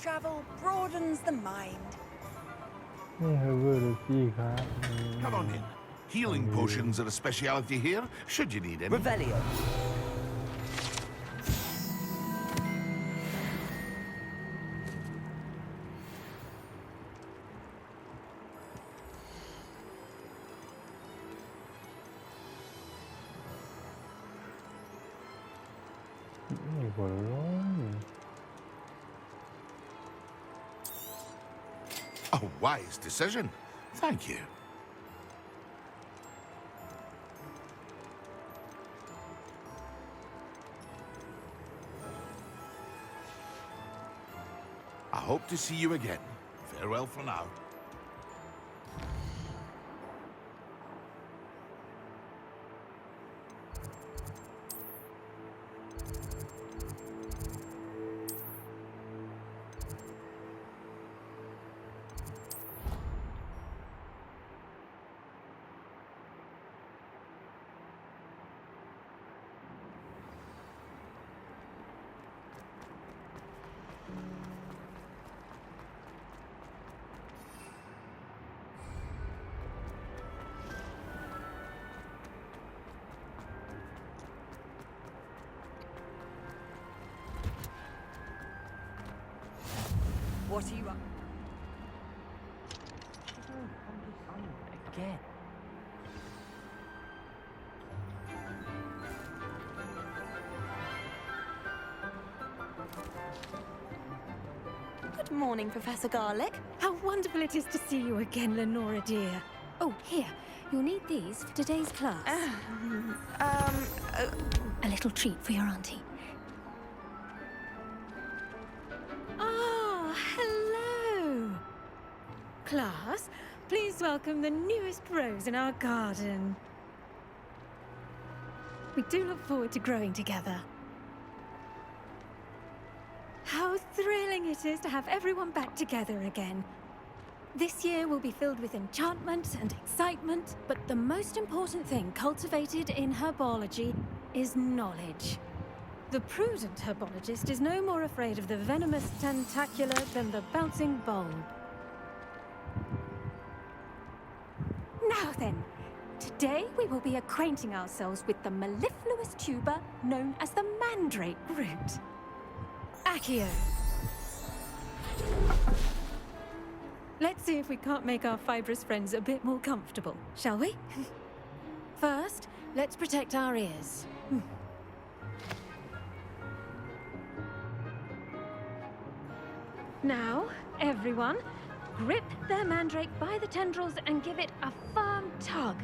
travel broadens the mind. นี่เฮอร์เวอร์เลยพี่ครับ Come on in. Healing potions are a speciality here, should you need any. Revelio. A wise decision. Thank you. I hope to see you again. Farewell for now. What are you up? Again. Good morning, Professor Garlic. How wonderful it is to see you again, Lenora dear. Oh, here. You'll need these for today's class. A little treat for your auntie. Ah, hello. Class, please welcome the newest rose in our garden. We do look forward to growing together. How thrilling it is to have everyone back together again. This year will be filled with enchantment and excitement, but the most important thing cultivated in herbology is knowledge. The prudent herbologist is no more afraid of the venomous tentacular than the bouncing bulb. Now then, today we will be acquainting ourselves with the mellifluous tuber known as the mandrake root. Accio. Let's see if we can't make our fibrous friends a bit more comfortable, shall we? First, let's protect our ears. Now, everyone, grip their mandrake by the tendrils and give it a firm tug.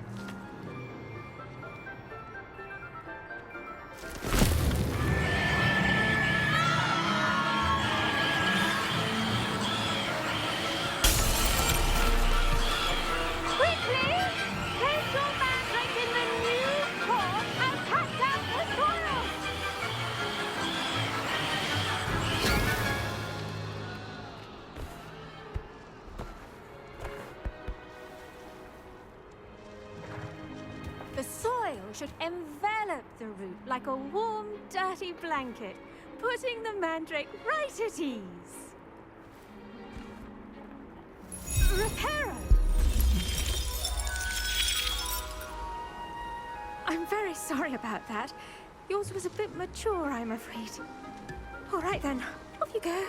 Quickly! Place your mandrake in the new pot and cut down the soil! The soil should envelop the root like a warm, dirty blanket, putting the mandrake right at ease. Reparo! I'm very sorry about that. Yours was a bit mature, I'm afraid. All right then, off you go.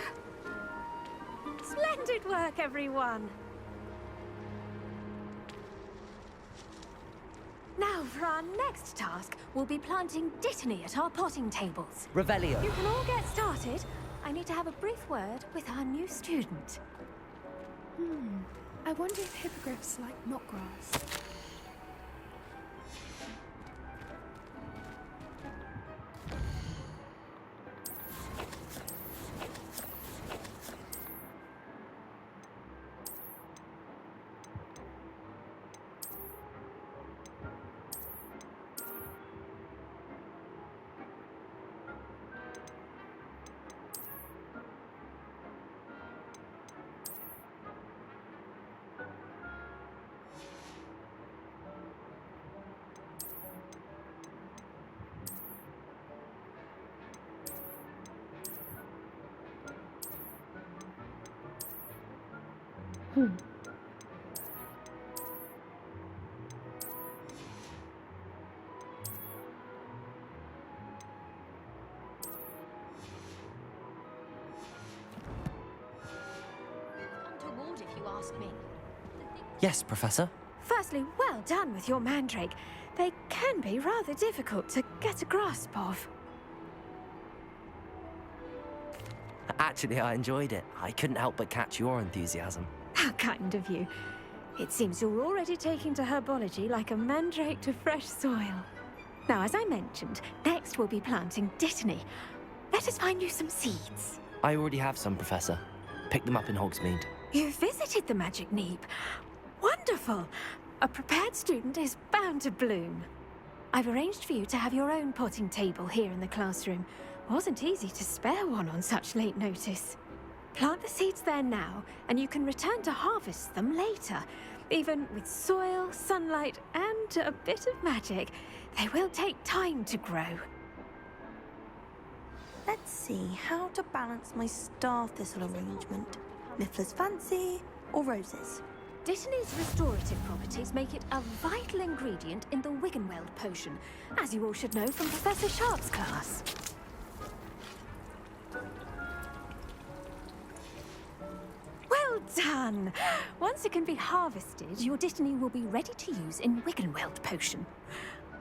Splendid work, everyone! Now, for our next task, we'll be planting dittany at our potting tables. Revelio. You can all get started. I need to have a brief word with our new student. I wonder if hippogriffs like knotgrass. Untoward, if you ask me. Yes, Professor. Firstly, well done with your mandrake. They can be rather difficult to get a grasp of. Actually, I enjoyed it. I couldn't help but catch your enthusiasm. How kind of you. It seems you're already taking to herbology like a mandrake to fresh soil. Now, as I mentioned, next we'll be planting dittany. Let us find you some seeds. I already have some, Professor. Picked them up in Hogsmeade. You visited the Magic Neep. Wonderful! A prepared student is bound to bloom. I've arranged for you to have your own potting table here in the classroom. Wasn't easy to spare one on such late notice. Plant the seeds there now, and you can return to harvest them later. Even with soil, sunlight, and a bit of magic, they will take time to grow. Let's see how to balance my star thistle arrangement. Niffler's fancy or roses? Dittany's restorative properties make it a vital ingredient in the Wiggenweld potion, as you all should know from Professor Sharp's class. Well done! Once it can be harvested, your Dittany will be ready to use in Wiggenweld potion.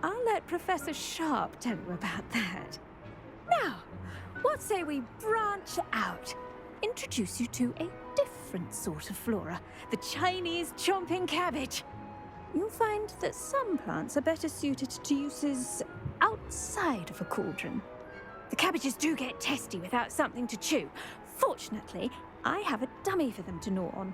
I'll let Professor Sharp tell you about that. Now, what say we branch out? Introduce you to a different sort of flora, the Chinese chomping cabbage. You'll find that some plants are better suited to uses outside of a cauldron. The cabbages do get testy without something to chew. Fortunately, I have a dummy for them to gnaw on.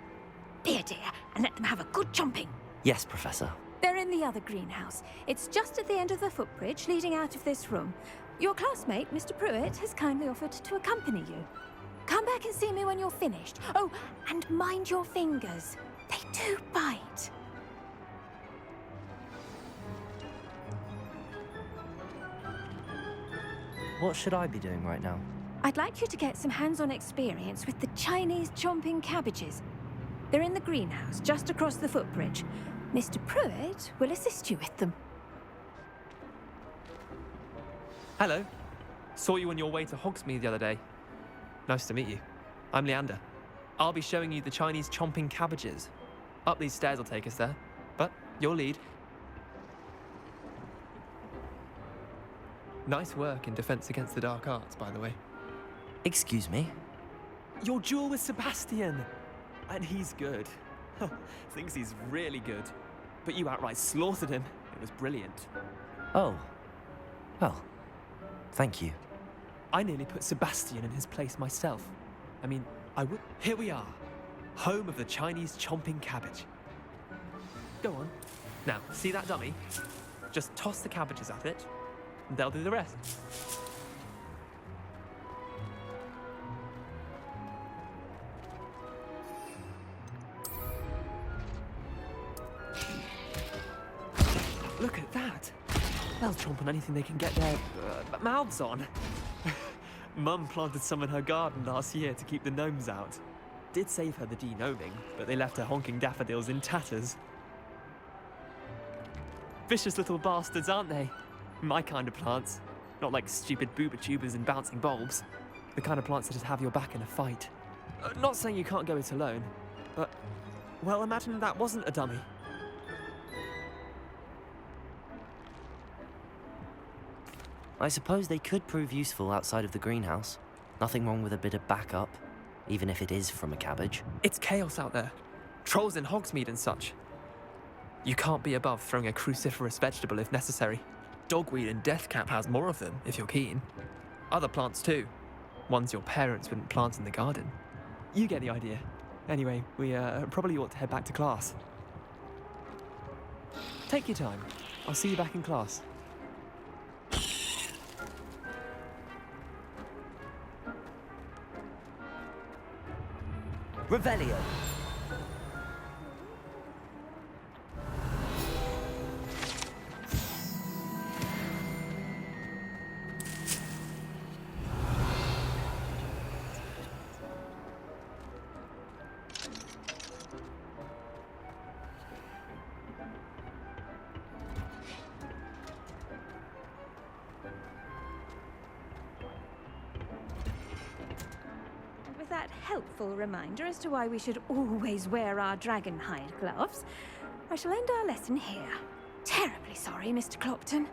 Be a dear and let them have a good chomping. Yes, Professor. They're in the other greenhouse. It's just at the end of the footbridge leading out of this room. Your classmate, Mr. Pruitt, has kindly offered to accompany you. Come back and see me when you're finished. Oh, and mind your fingers. They do bite. What should I be doing right now? I'd like you to get some hands-on experience with the Chinese chomping cabbages. They're in the greenhouse, just across the footbridge. Mr. Pruitt will assist you with them. Hello. Saw you on your way to Hogsmeade the other day. Nice to meet you. I'm Leander. I'll be showing you the Chinese chomping cabbages. Up these stairs will take us there, but you'll lead. Nice work in Defense Against the Dark Arts, by the way. Excuse me? Your duel with Sebastian! And he's good. Thinks he's really good. But you outright slaughtered him. It was brilliant. Oh. Well, thank you. I nearly put Sebastian in his place myself. I mean, I would. Here we are. Home of the Chinese chomping cabbage. Go on. Now, see that dummy? Just toss the cabbages at it, and they'll do the rest. Look at that. They'll chomp on anything they can get their mouths on. Mum planted some in her garden last year to keep the gnomes out. Did save her the de-gnoming, but they left her honking daffodils in tatters. Vicious little bastards, aren't they? My kind of plants. Not like stupid booba tubers and bouncing bulbs. The kind of plants that just have your back in a fight. Not saying you can't go it alone, but, well, imagine that wasn't a dummy. I suppose they could prove useful outside of the greenhouse. Nothing wrong with a bit of backup, even if it is from a cabbage. It's chaos out there. Trolls in Hogsmeade and such. You can't be above throwing a cruciferous vegetable if necessary. Dogweed and deathcap has more of them, if you're keen. Other plants too. Ones your parents wouldn't plant in the garden. You get the idea. Anyway, we probably ought to head back to class. Take your time. I'll see you back in class. Revelio. helpful reminder as to why we should always wear our dragon hide gloves, I shall end our lesson here. Terribly sorry, Mr. Clopton.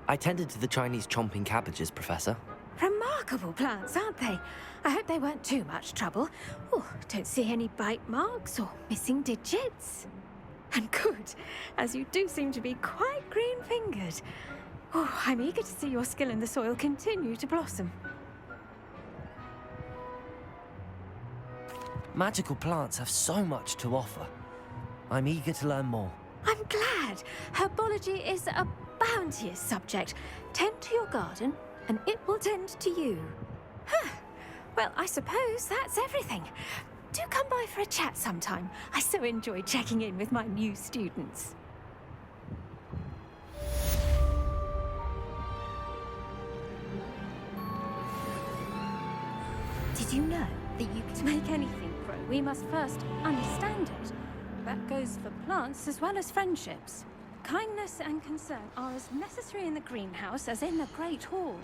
I tended to the Chinese chomping cabbages, Professor. Remarkable plants, aren't they? I hope they weren't too much trouble. Oh, don't see any bite marks or missing digits. And good, as you do seem to be quite green-fingered. Oh, I'm eager to see your skill in the soil continue to blossom. Magical plants have so much to offer. I'm eager to learn more. I'm glad. Herbology is a bounteous subject. Tend to your garden, and it will tend to you. Huh. Well, I suppose that's everything. Do come by for a chat sometime. I so enjoy checking in with my new students. Did you know that to make anything grow, we must first understand it? That goes for plants as well as friendships. Kindness and concern are as necessary in the greenhouse as in the Great Hall.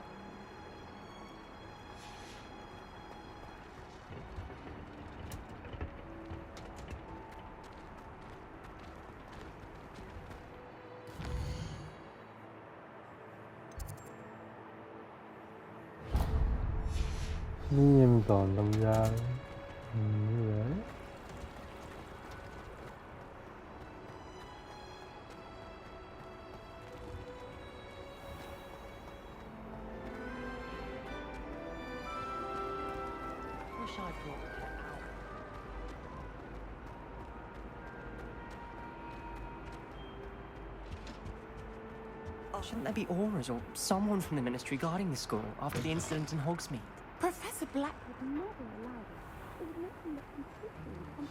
นี่ยังสอนลำไยนี่เลย Wish I brought it out. Shouldn't there be aurors or someone from the ministry guarding the school after the incident in Hogsmeade? Professor Black would never allow this. It would make him look completely incompetent.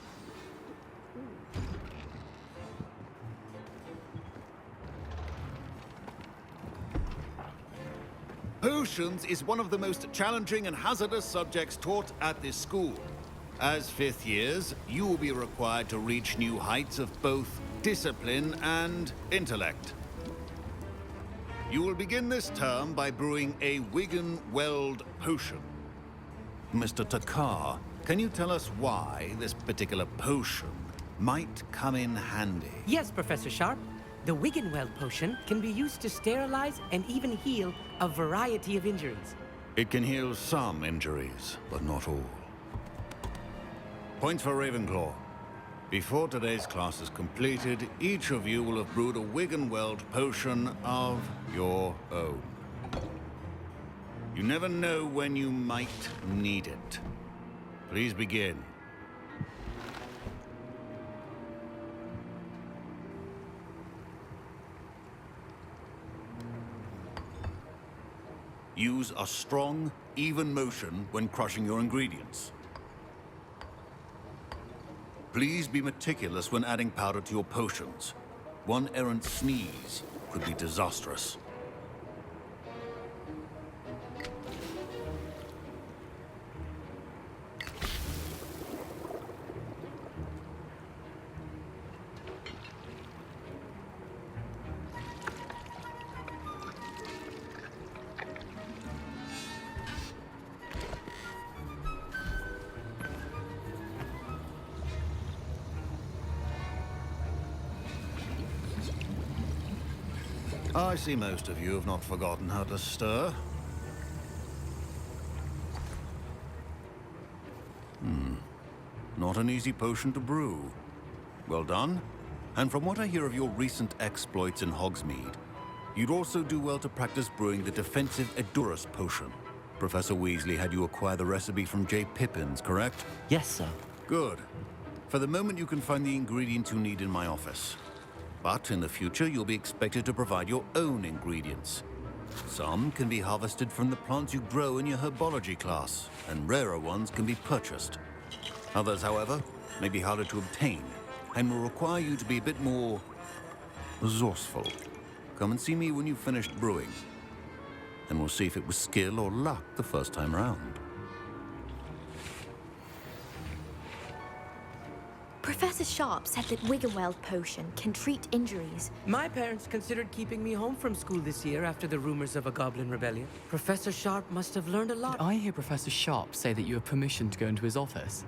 Potions is one of the most challenging and hazardous subjects taught at this school. As fifth years, you will be required to reach new heights of both discipline and intellect. You will begin this term by brewing a Wigan-Weld potion. Mr. Takar, can you tell us why this particular potion might come in handy? Yes, Professor Sharp. The Wiggenweld potion can be used to sterilize and even heal a variety of injuries. It can heal some injuries, but not all. Points for Ravenclaw. Before today's class is completed, each of you will have brewed a Wiggenweld potion of your own. You never know when you might need it. Please begin. Use a strong, even motion when crushing your ingredients. Please be meticulous when adding powder to your potions. One errant sneeze could be disastrous. I see most of you have not forgotten how to stir. Not an easy potion to brew. Well done. And from what I hear of your recent exploits in Hogsmeade, you'd also do well to practice brewing the defensive Edurus potion. Professor Weasley had you acquire the recipe from J. Pippins, correct? Yes, sir. Good. For the moment, you can find the ingredients you need in my office. But in the future, you'll be expected to provide your own ingredients. Some can be harvested from the plants you grow in your herbology class, and rarer ones can be purchased. Others, however, may be harder to obtain, and will require you to be a bit more resourceful. Come and see me when you've finished brewing, and we'll see if it was skill or luck the first time round. Professor Sharp said that Wiggenweld potion can treat injuries. My parents considered keeping me home from school this year after the rumors of a goblin rebellion. Professor Sharp must have learned a lot. Did I hear Professor Sharp say that you have permission to go into his office?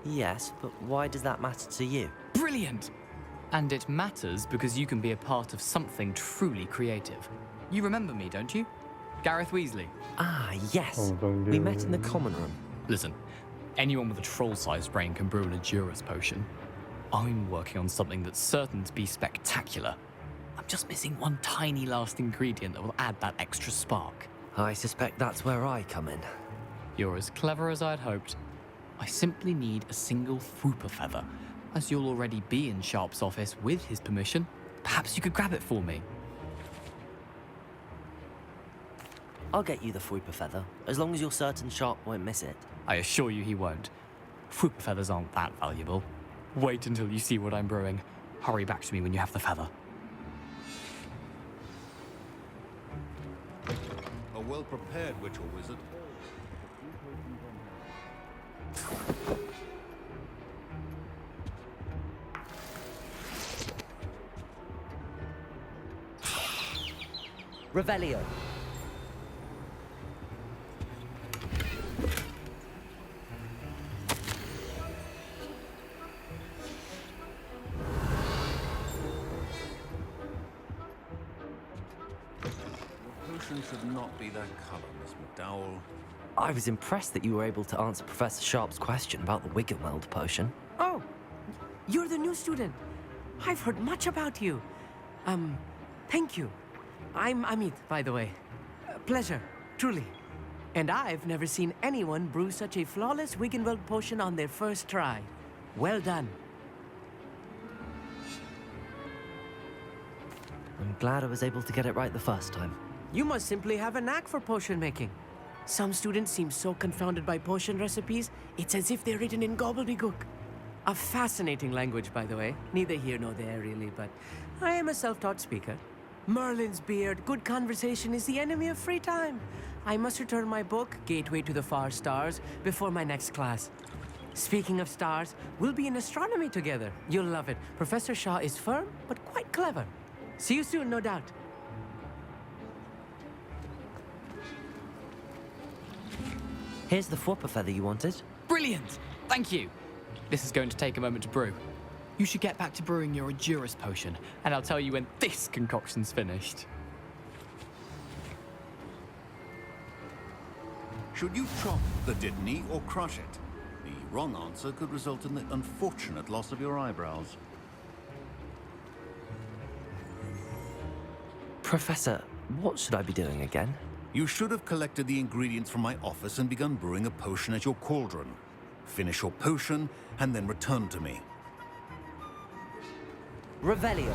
Yes, but why does that matter to you? Brilliant! And it matters because you can be a part of something truly creative. You remember me, don't you? Gareth Weasley. Ah, yes. We met in the common room. Listen, anyone with a troll-sized brain can brew an Edurus potion. I'm working on something that's certain to be spectacular. I'm just missing one tiny last ingredient that will add that extra spark. I suspect that's where I come in. You're as clever as I'd hoped. I simply need a single Fwooper feather. As you'll already be in Sharp's office with his permission, perhaps you could grab it for me. I'll get you the Fwooper feather, as long as you're certain Sharp won't miss it. I assure you he won't. Fwooper feathers aren't that valuable. Wait until you see what I'm brewing. Hurry back to me when you have the feather. A well-prepared witch or wizard. Revelio. Your potion should not be that color, Miss McDowell. I was impressed that you were able to answer Professor Sharp's question about the Wiggenweld potion. Oh, you're the new student. I've heard much about you. Thank you. I'm Amit, by the way. Pleasure, truly. And I've never seen anyone brew such a flawless Wiggenweld potion on their first try. Well done. I'm glad I was able to get it right the first time. You must simply have a knack for potion making. Some students seem so confounded by potion recipes, it's as if they're written in gobbledygook. A fascinating language, by the way. Neither here nor there, really, but I am a self-taught speaker. Merlin's beard, good conversation is the enemy of free time. I must return my book, Gateway to the Far Stars, before my next class. Speaking of stars, we'll be in astronomy together. You'll love it. Professor Shaw is firm, but quite clever. See you soon, no doubt. Here's the Fwooper feather you wanted. Brilliant! Thank you! This is going to take a moment to brew. You should get back to brewing your Edurus potion, and I'll tell you when this concoction's finished. Should you chop the Dittany or crush it? The wrong answer could result in the unfortunate loss of your eyebrows. Professor, what should I be doing again? You should have collected the ingredients from my office and begun brewing a potion at your cauldron. Finish your potion, and then return to me. Revelio.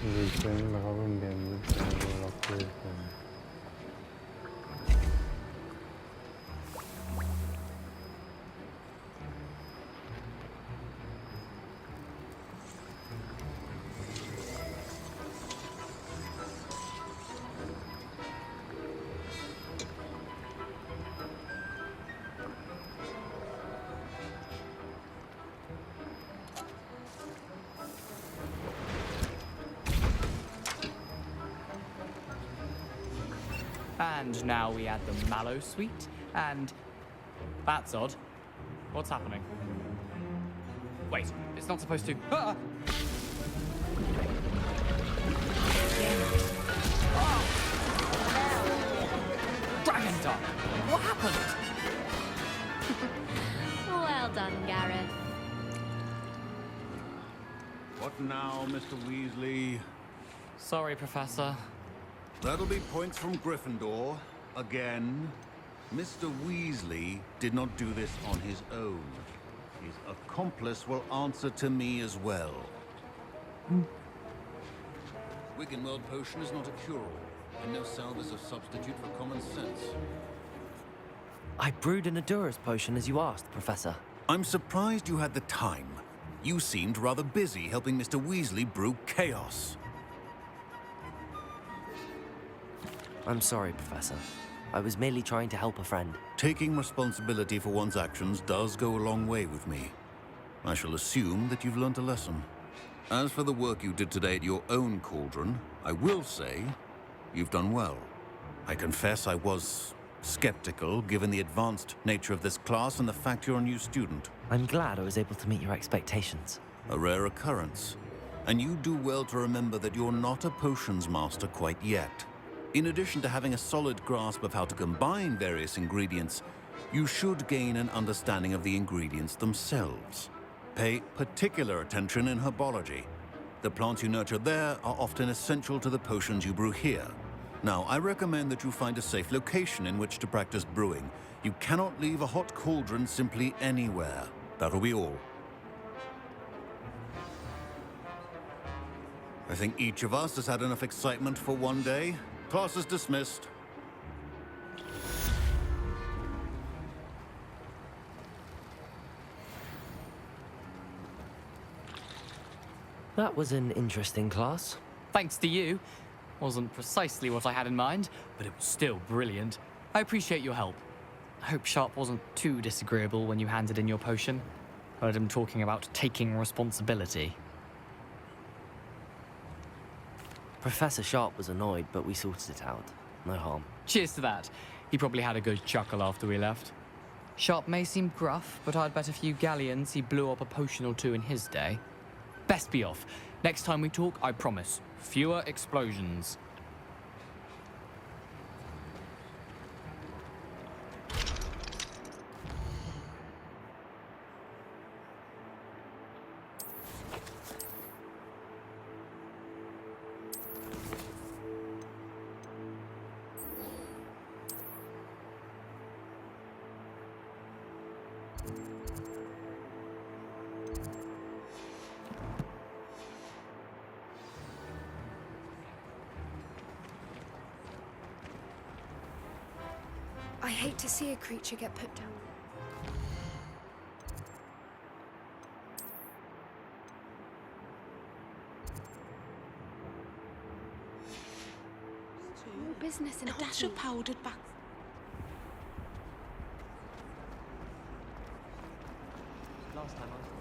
Weekend recommended location. And now we add the mallow sweet, and that's odd. What's happening? Wait, it's not supposed to. Ah! Dragon Duck! What happened? Well done, Gareth. What now, Mr. Weasley? Sorry, Professor. That'll be points from Gryffindor. Again. Mr. Weasley did not do this on his own. His accomplice will answer to me as well. Wiggenweld potion is not a cure-all, and no salve is a substitute for common sense. I brewed an Adura's potion as you asked, Professor. I'm surprised you had the time. You seemed rather busy helping Mr. Weasley brew chaos. I'm sorry, Professor. I was merely trying to help a friend. Taking responsibility for one's actions does go a long way with me. I shall assume that you've learnt a lesson. As for the work you did today at your own cauldron, I will say you've done well. I confess I was skeptical, given the advanced nature of this class and the fact you're a new student. I'm glad I was able to meet your expectations. A rare occurrence. And you do well to remember that you're not a potions master quite yet. In addition to having a solid grasp of how to combine various ingredients, you should gain an understanding of the ingredients themselves. Pay particular attention in herbology. The plants you nurture there are often essential to the potions you brew here. Now, I recommend that you find a safe location in which to practice brewing. You cannot leave a hot cauldron simply anywhere. That'll be all. I think each of us has had enough excitement for one day. Class is dismissed. That was an interesting class. Thanks to you. Wasn't precisely what I had in mind, but it was still brilliant. I appreciate your help. I hope Sharp wasn't too disagreeable when you handed in your potion. Heard him talking about taking responsibility. Professor Sharp was annoyed, but we sorted it out. No harm. Cheers to that. He probably had a good chuckle after we left. Sharp may seem gruff, but I'd bet a few galleons he blew up a potion or two in his day. Best be off. Next time we talk, I promise, fewer explosions. I hate to see a creature get put down. More business in a dash of powdered back. Last time I...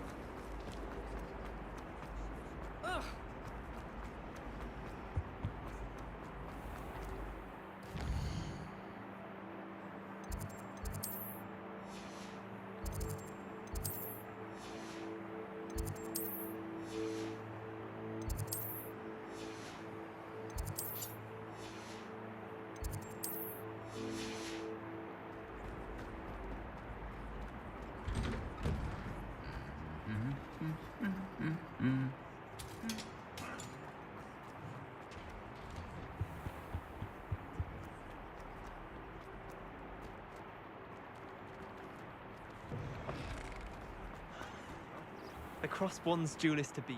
The cross one's duelist to beat.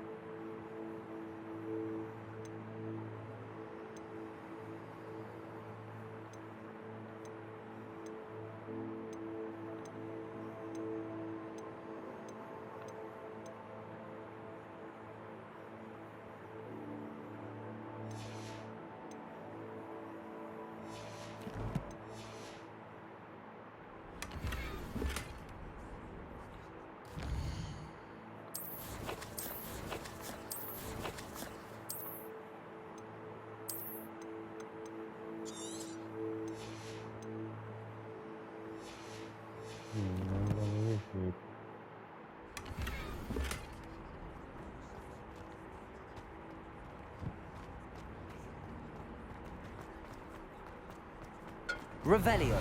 ตรงนี้ผิด Revelio.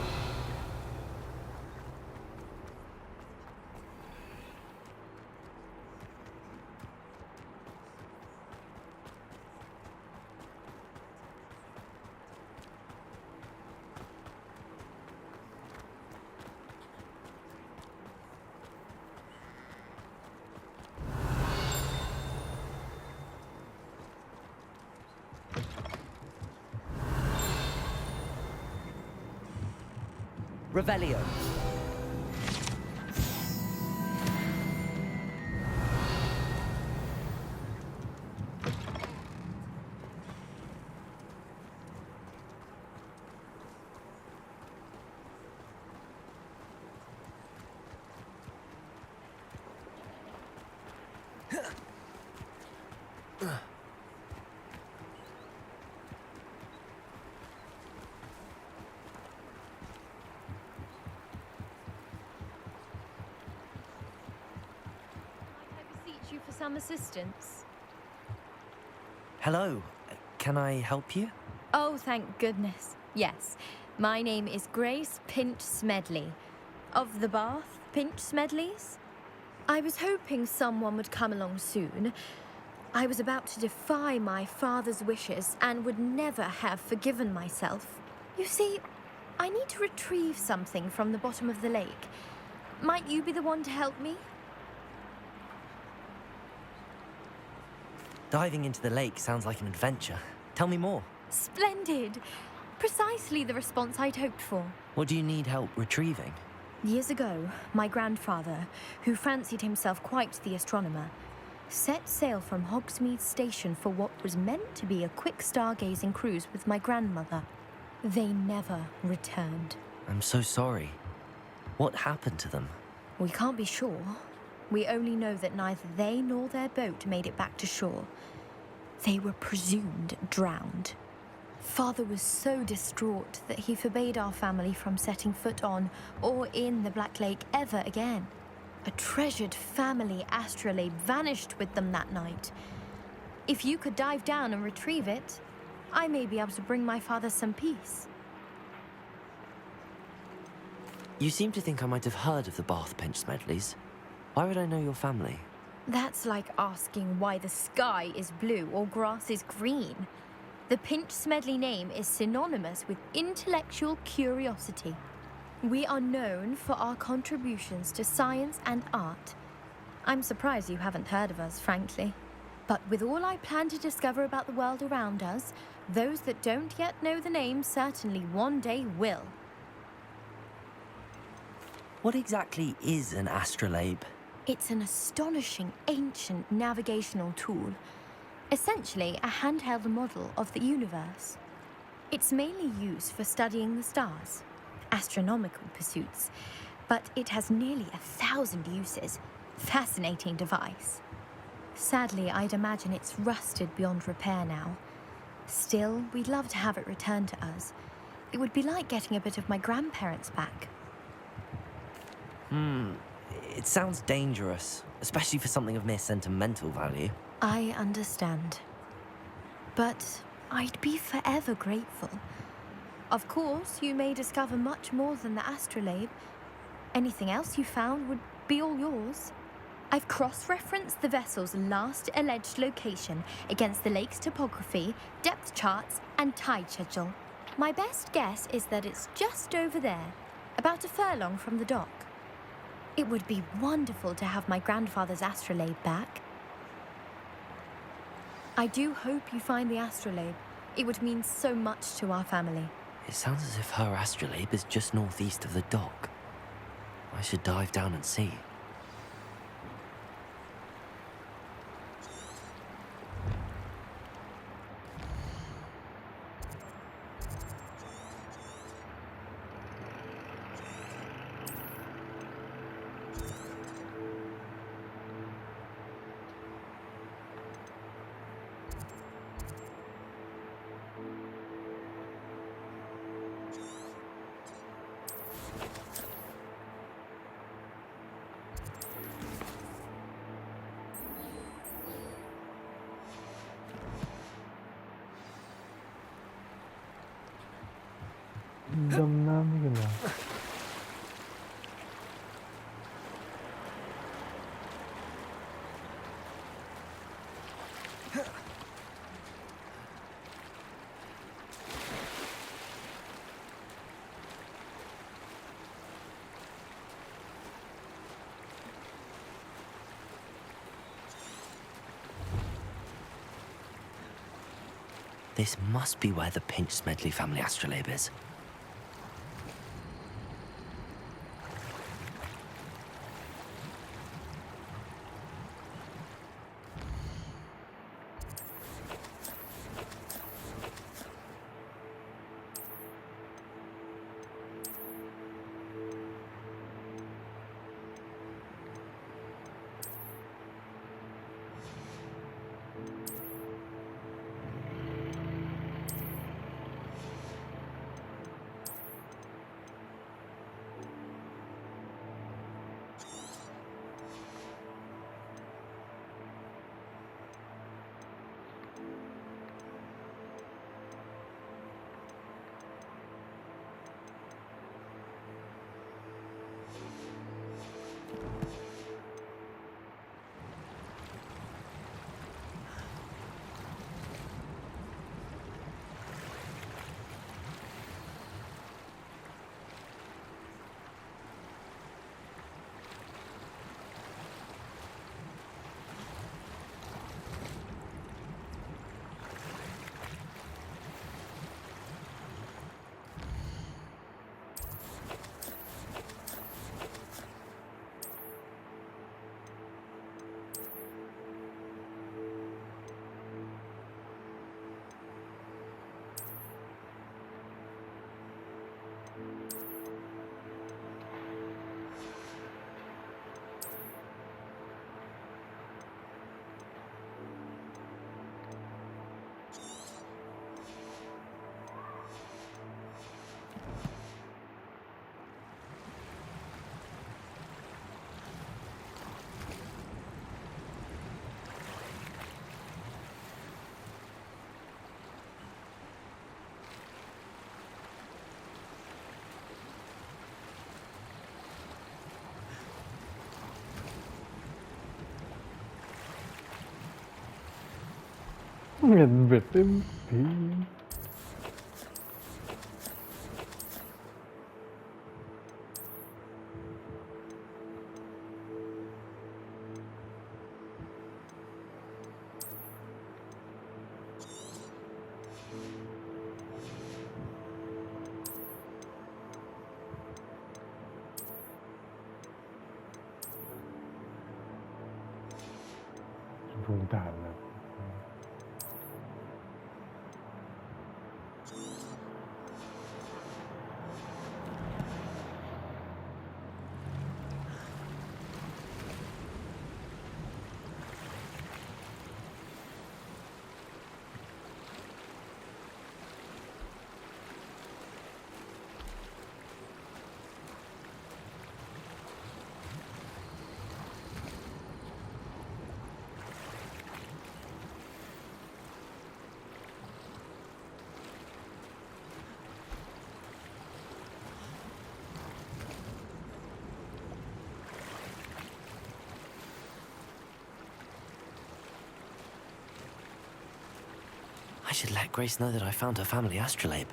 Revelio. You for some assistance? Hello, can I help you? Oh, thank goodness. Yes. My name is Grace Pinch Smedley. Of the Bath Pinch Smedleys? I was hoping someone would come along soon. I was about to defy my father's wishes and would never have forgiven myself. You see, I need to retrieve something from the bottom of the lake. Might you be the one to help me? Diving into the lake sounds like an adventure. Tell me more. Splendid! Precisely the response I'd hoped for. What do you need help retrieving? Years ago, my grandfather, who fancied himself quite the astronomer, set sail from Hogsmeade Station for what was meant to be a quick stargazing cruise with my grandmother. They never returned. I'm so sorry. What happened to them? We can't be sure. We only know that neither they nor their boat made it back to shore. They were presumed drowned. Father was so distraught that he forbade our family from setting foot on or in the Black Lake ever again. A treasured family astrolabe vanished with them that night. If you could dive down and retrieve it, I may be able to bring my father some peace. You seem to think I might have heard of the Bath Pinch Smedleys. Why would I know your family? That's like asking why the sky is blue or grass is green. The Pinch Smedley name is synonymous with intellectual curiosity. We are known for our contributions to science and art. I'm surprised you haven't heard of us, frankly. But with all I plan to discover about the world around us, those that don't yet know the name certainly one day will. What exactly is an astrolabe? It's an astonishing ancient navigational tool. Essentially a handheld model of the universe. It's mainly used for studying the stars, astronomical pursuits, but it has nearly 1,000 uses. Fascinating device. Sadly, I'd imagine it's rusted beyond repair now. Still, we'd love to have it returned to us. It would be like getting a bit of my grandparents back. It sounds dangerous, especially for something of mere sentimental value. I understand. But I'd be forever grateful. Of course, you may discover much more than the astrolabe. Anything else you found would be all yours. I've cross-referenced the vessel's last alleged location against the lake's topography, depth charts, and tide schedule. My best guess is that it's just over there, about a furlong from the dock. It would be wonderful to have my grandfather's astrolabe back. I do hope you find the astrolabe. It would mean so much to our family. It sounds as if her astrolabe is just northeast of the dock. I should dive down and see. ดำน้ำนี่กันเหรอ This must be where the Pinch Smedley family astrolabe is.เงินเบ็ดเต็มที ภูมิฐานนะ I should let Grace know that I found her family astrolabe.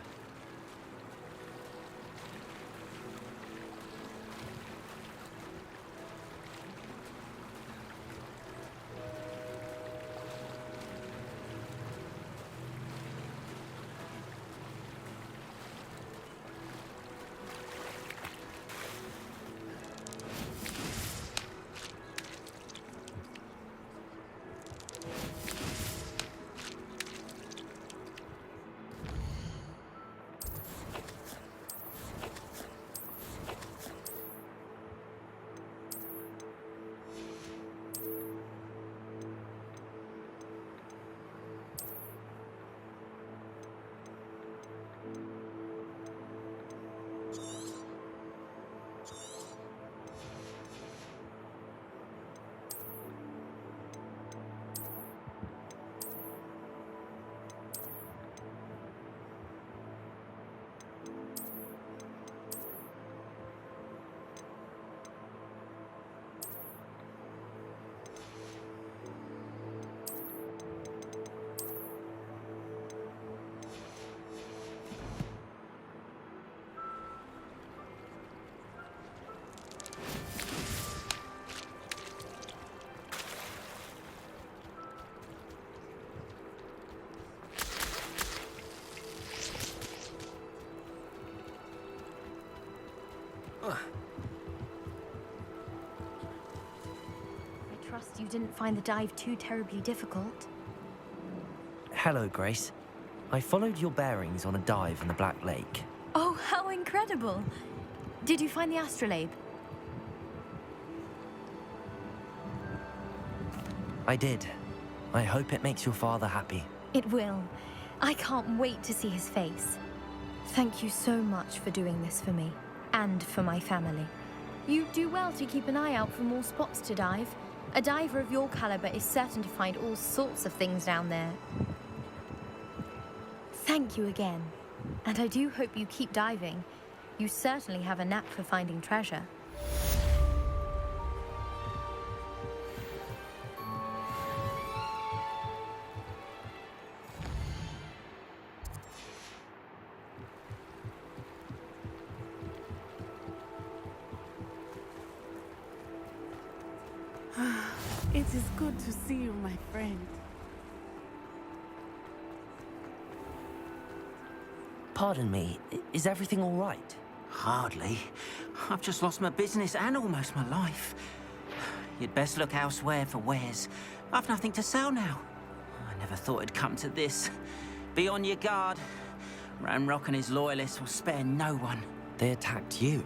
I trust you didn't find the dive too terribly difficult. Hello, Grace. I followed your bearings on a dive in the Black Lake. Oh, how incredible! Did you find the astrolabe? I did. I hope it makes your father happy. It will. I can't wait to see his face. Thank you so much for doing this for me, and for my family. You do well to keep an eye out for more spots to dive. A diver of your caliber is certain to find all sorts of things down there. Thank you again. And I do hope you keep diving. You certainly have a knack for finding treasure. It is good to see you, my friend. Pardon me, is everything all right? Hardly. I've just lost my business and almost my life. You'd best look elsewhere for wares. I've nothing to sell now. I never thought it'd come to this. Be on your guard. Ranrock and his loyalists will spare no one. They attacked you?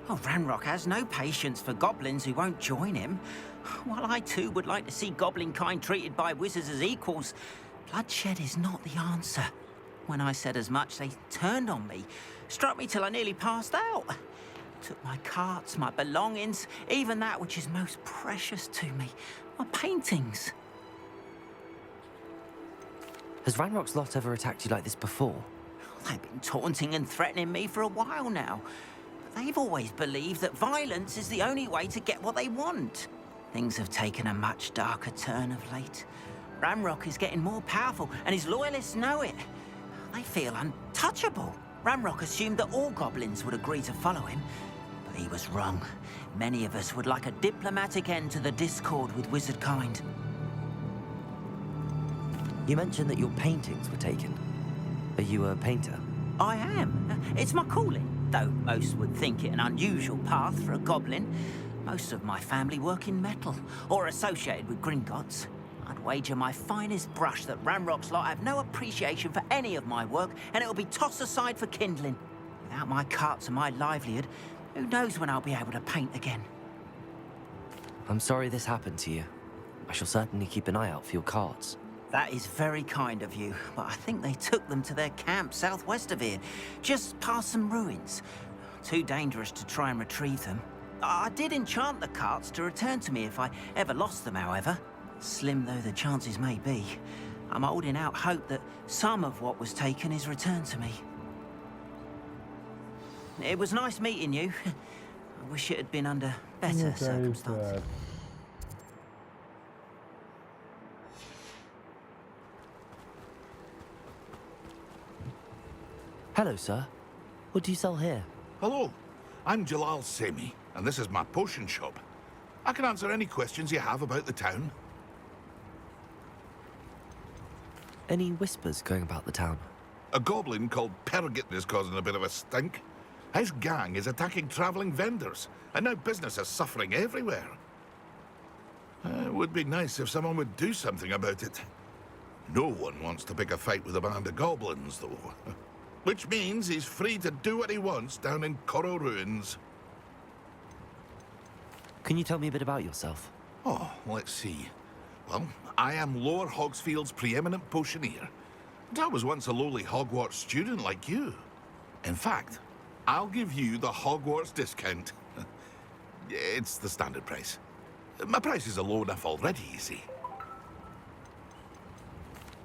Oh, Ranrock has no patience for goblins who won't join him. While I too would like to see goblin kind treated by wizards as equals, bloodshed is not the answer. When I said as much, they turned on me, struck me till I nearly passed out. Took my carts, my belongings, even that which is most precious to me, my paintings. Has Ranrock's lot ever attacked you like this before? They've been taunting and threatening me for a while now. But they've always believed that violence is the only way to get what they want. Things have taken a much darker turn of late. Ranrock is getting more powerful, and his loyalists know it. They feel untouchable. Ranrock assumed that all goblins would agree to follow him, but he was wrong. Many of us would like a diplomatic end to the discord with wizard kind. You mentioned that your paintings were taken. Are you a painter? I am. It's my calling, though most would think it an unusual path for a goblin. Most of my family work in metal, or associated with Gringotts. I'd wager my finest brush that Ranrock's lot have no appreciation for any of my work, and it'll be tossed aside for kindling. Without my carts and my livelihood, who knows when I'll be able to paint again? I'm sorry this happened to you. I shall certainly keep an eye out for your carts. That is very kind of you, but I think they took them to their camp southwest of here, just past some ruins. Too dangerous to try and retrieve them. I did enchant the carts to return to me if I ever lost them, however. Slim though the chances may be, I'm holding out hope that some of what was taken is returned to me. It was nice meeting you. I wish it had been under better circumstances. Hello, sir. What do you sell here? Hello, I'm Jalal Semi, and this is my potion shop. I can answer any questions you have about the town. Any whispers going about the town? A goblin called Pergit is causing a bit of a stink. His gang is attacking travelling vendors, and now business is suffering everywhere. It would be nice if someone would do something about it. No one wants to pick a fight with a band of goblins, though. Which means he's free to do what he wants down in Coral Ruins. Can you tell me a bit about yourself? Oh, let's see. Well, I am Lower Hogsfield's preeminent potioneer. And I was once a lowly Hogwarts student like you. In fact, I'll give you the Hogwarts discount. It's the standard price. My prices are low enough already, you see.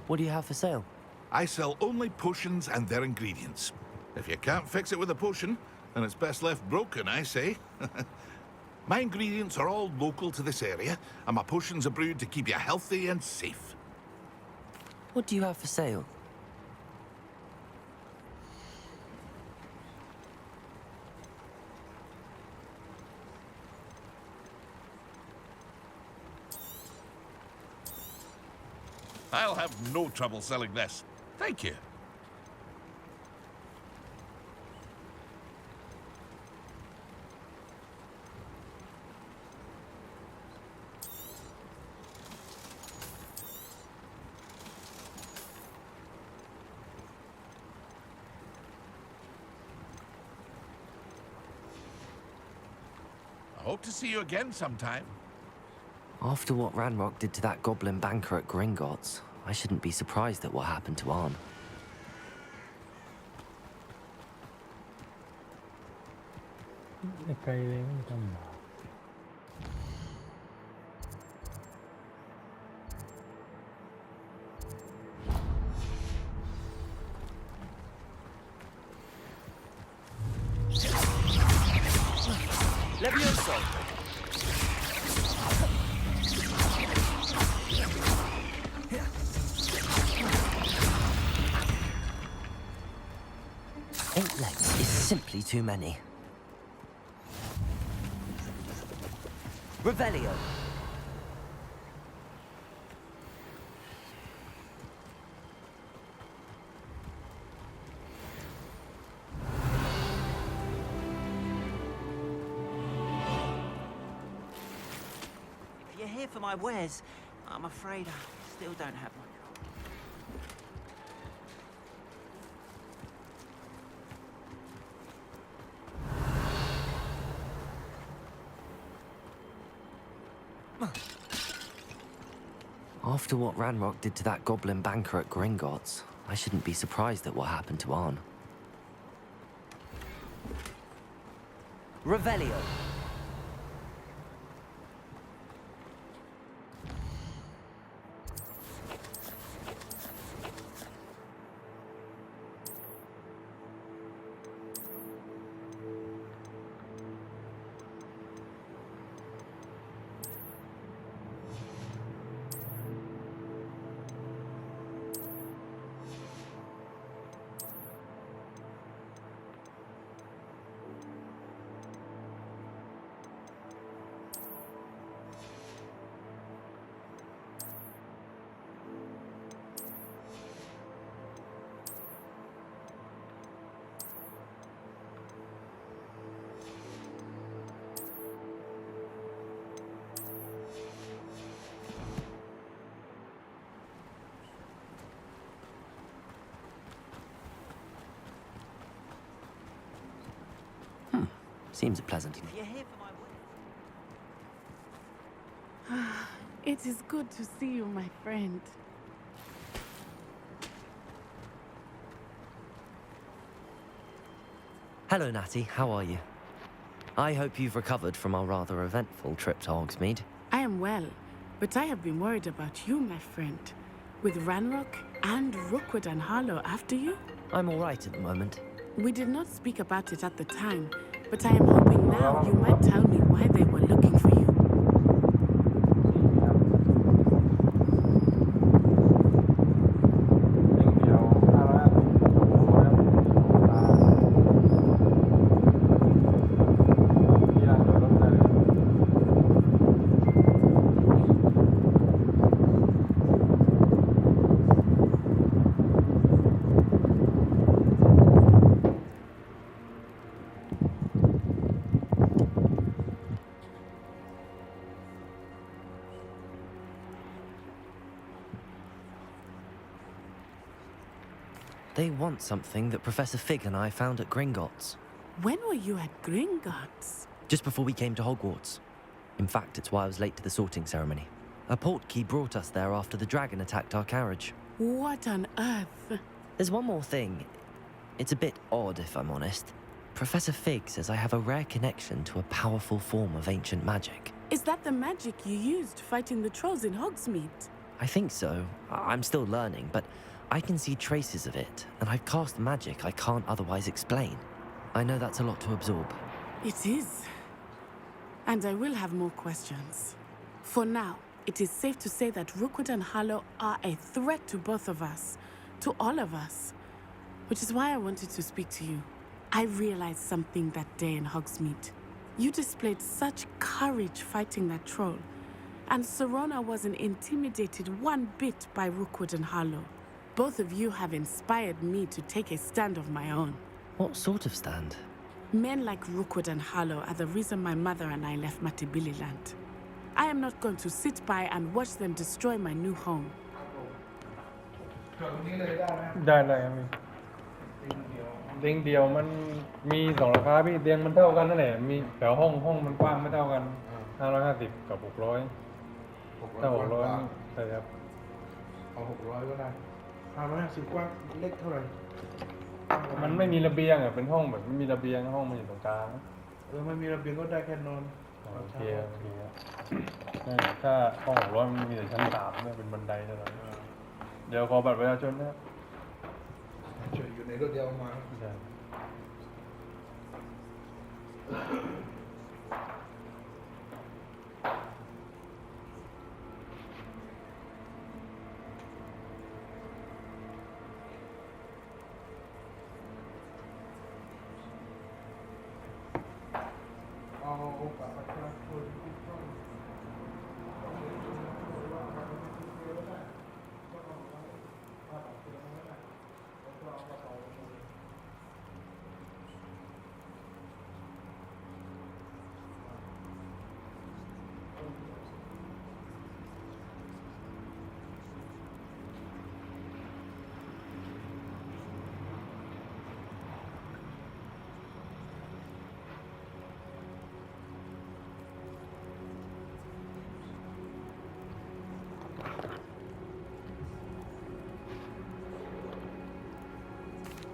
What do you have for sale? I sell only potions and their ingredients. If you can't fix it with a potion, then it's best left broken, I say. My ingredients are all local to this area, and my potions are brewed to keep you healthy and safe. What do you have for sale? I'll have no trouble selling this. Thank you. Hope to see you again sometime. After what Ranrock did to that goblin banker at Gringotts, I shouldn't be surprised at what happened to Arn. Cây đến trong mỏ. Levioso! Eight legs is simply too many. Revelio! If you're here for my wares, I'm afraid I still don't have one. After what Ranrock did to that goblin banker at Gringotts, I shouldn't be surprised at what happened to Arn. Revelio! Seems pleasant. If you're here for my wares... It is good to see you, my friend. Hello, Natty. How are you? I hope you've recovered from our rather eventful trip to Hogsmeade. I am well, but I have been worried about you, my friend. With Ranrock and Rookwood and Harlow after you? I'm all right at the moment. We did not speak about it at the time, but I am hoping now you might tell me why they were looking for you. They want something that Professor Fig and I found at Gringotts. When were you at Gringotts? Just before we came to Hogwarts. In fact, it's why I was late to the sorting ceremony. A portkey brought us there after the dragon attacked our carriage. What on earth? There's one more thing. It's a bit odd, if I'm honest. Professor Fig says I have a rare connection to a powerful form of ancient magic. Is that the magic you used fighting the trolls in Hogsmeade? I think so. I'm still learning, but I can see traces of it, and I've cast magic I can't otherwise explain. I know that's a lot to absorb. It is. And I will have more questions. For now, it is safe to say that Rookwood and Harlow are a threat to both of us, to all of us. Which is why I wanted to speak to you. I realized something that day in Hogsmeade. You displayed such courage fighting that troll, and Serona wasn't intimidated one bit by Rookwood and Harlow. Both of you have inspired me to take a stand of my own. What sort of stand? Men like Rookwood and Harlow are the reason my mother and I left Matibili land. I am not going to sit by and watch them destroy my new home. Đây này em. เตียงเดียวมันมี2ราคาพี่เตียงมันเท่ากันนั่นแหละมีแต่ห้องมันกว้างไม่เท่ากัน550กับ600ถ้า600ใช่ครับเอา600ก็ได้550กว้างเล็กเท่าไหร่มันไม่มีระเบียงอ่ะเป็นห้องแบบไม่มีระเบียงห้องมันอยู่ตรงกลางไม่มีระเบียงก็ได้แค่นอนโอเคถ้าห้อง600มันมีแต่ชั้น3เนี่ยเป็นบันไดเท่านั้นเดี๋ยวขอบัตรประชาชนนะครับอยู่ในรถเดียวมา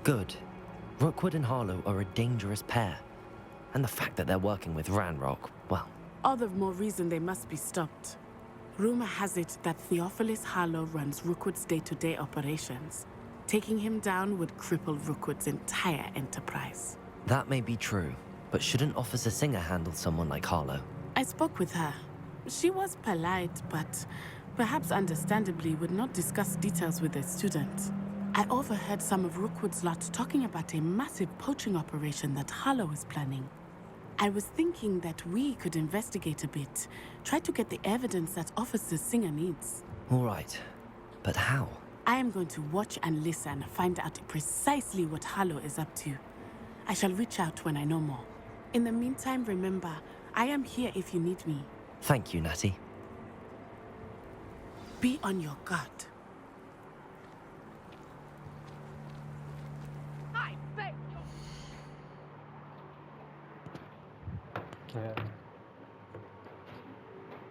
Good. Rookwood and Harlow are a dangerous pair. And the fact that they're working with Ranrock, well... All the more reason they must be stopped. Rumor has it that Theophilus Harlow runs Rookwood's day-to-day operations. Taking him down would cripple Rookwood's entire enterprise. That may be true, but shouldn't Officer Singer handle someone like Harlow? I spoke with her. She was polite, but perhaps understandably would not discuss details with a student. I overheard some of Rookwood's lot talking about a massive poaching operation that Harlow is planning. I was thinking that we could investigate a bit, try to get the evidence that Officer Singer needs. All right, but how? I am going to watch and listen, find out precisely what Harlow is up to. I shall reach out when I know more. In the meantime, remember, I am here if you need me. Thank you, Natty. Be on your guard.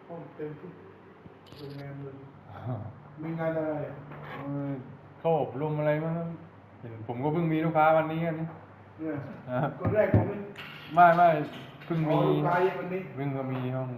ห้องเต็มที่เป็นไงมึงมีงานอะไรเขาอบรมอะไรมั้งเห็นผมก็เพิ่งมีลูกค้าวันนี้กันนี่เนี่ยคนแรกผมไม่เพิ่งมีลูกค้าวันนี้เพิ่งก็มีห้อง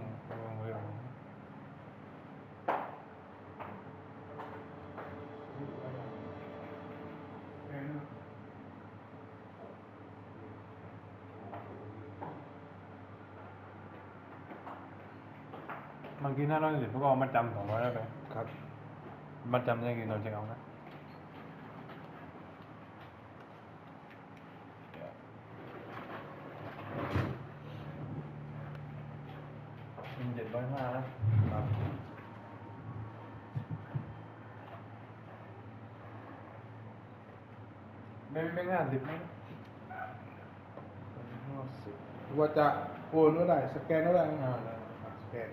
บางที510เขาก็เอามาจำ200แล้วไปครับมาจำยังไงเราจะเอานะเป็น750นะครับไม่50ไหมว่าจะโอนก็ได้สแกนก็ได้สแกน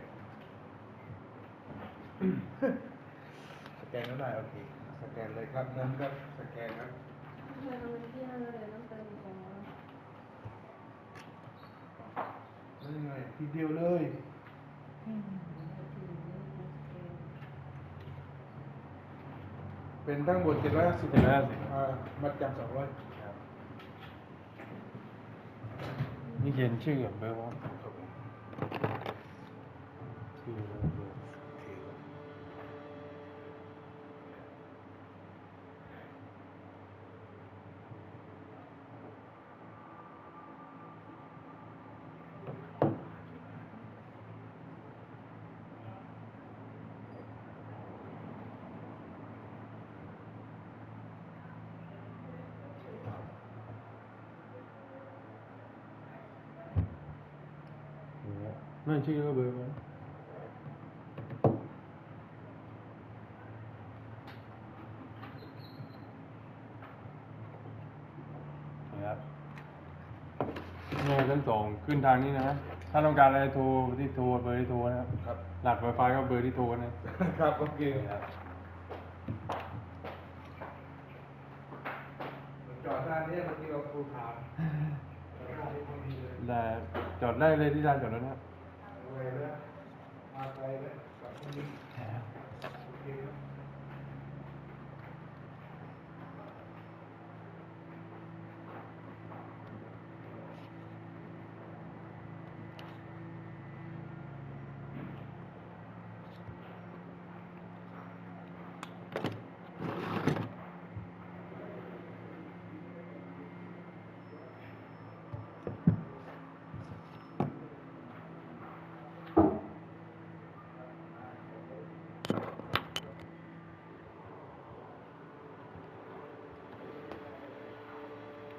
สแกนก็ได้โอเคสแกนเลยครับนั้นก็สแกนครับนั่นไงทีเดียวเลยเป็นทั้งหมด750มัดจำ200นี่เขียนชื่อกับเบอร์ว่าชื่อนั่นชื่อก็เบอร์มั้ยครับชั้น2ขึ้นทางนี้นะถ้าต้องการอะไรโทรที่โทรเบอร์ที่โทรนะครับหลัก Wi-Fi ก็เบอร์ที่โทรนะครับโอเคครับจอดด้านนี้ ได้จอดได้เลยที่ลานจอดรถนะครับ